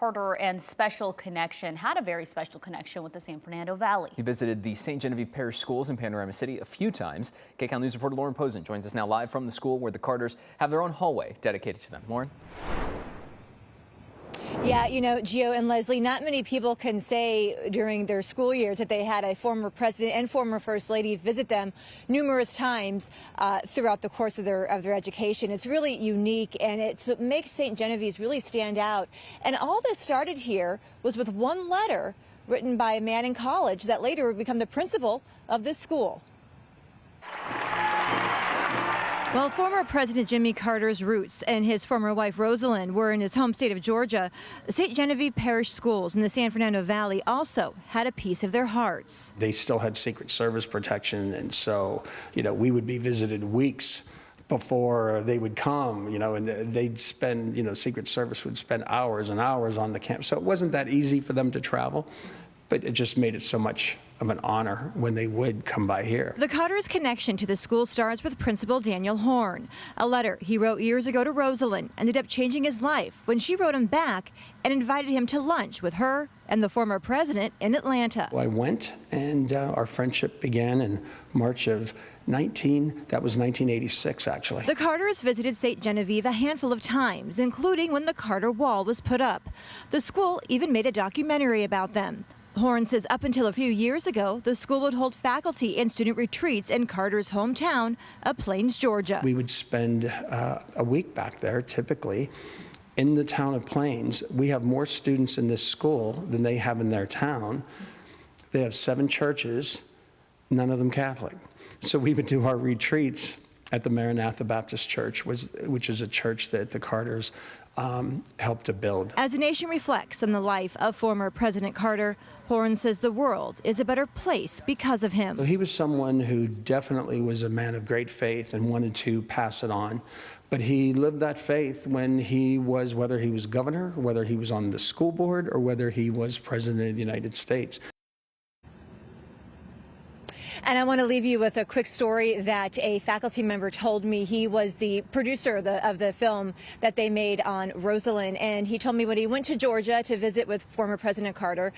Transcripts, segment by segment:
Carter and special connection, had a very special connection with the San Fernando Valley. He visited the St. Genevieve Parish schools in Panorama City a few times. KCAL News reporter Lauren Pozen joins us now live from the school where the Carters have their own hallway dedicated to them. Lauren? Yeah, you know, Gio and Leslie, not many people can say during their school years that they had a former president and former first lady visit them numerous times throughout the course of their education. It's really unique, and it makes St. Genevieve's really stand out. And all this started here was with one letter written by a man in college that later would become the principal of this school. Well, former President Jimmy Carter's roots and his former wife Rosalynn were in his home state of Georgia. St. Genevieve Parish schools in the San Fernando Valley also had a piece of their hearts. They still had Secret Service protection, and so, you know, we would be visited weeks before they would come, you know, and they'd spend, you know, Secret Service would spend hours and hours on the camp. So it wasn't that easy for them to travel, but it just made it so much of an honor when they would come by here. The Carters' connection to the school starts with Principal Daniel Horn. A letter he wrote years ago to Rosalynn ended up changing his life when she wrote him back and invited him to lunch with her and the former president in Atlanta. I went, and our friendship began in March of 1986, actually. The Carters visited St. Genevieve a handful of times, including when the Carter Wall was put up. The school even made a documentary about them. Horn says up until a few years ago, the school would hold faculty and student retreats in Carter's hometown of Plains, Georgia. We would spend a week back there, typically, in the town of Plains. We have more students in this school than they have in their town. They have 7 churches, none of them Catholic. So we would do our retreats at the Maranatha Baptist Church, which is a church that the Carters helped to build. As the nation reflects on the life of former President Carter, Horn says the world is a better place because of him. He was someone who definitely was a man of great faith and wanted to pass it on. But he lived that faith when he was, whether he was governor, whether he was on the school board, or whether he was president of the United States. And I want to leave you with a quick story that a faculty member told me. He was the producer of the film that they made on Rosalynn, and he told me when he went to Georgia to visit with former President Carter,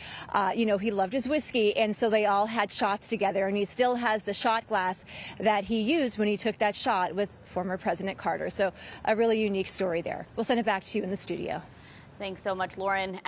you know, he loved his whiskey, and so they all had shots together, and he still has the shot glass that he used when he took that shot with former President Carter. So a really unique story there. We'll send it back to you in the studio. Thanks so much, Lauren.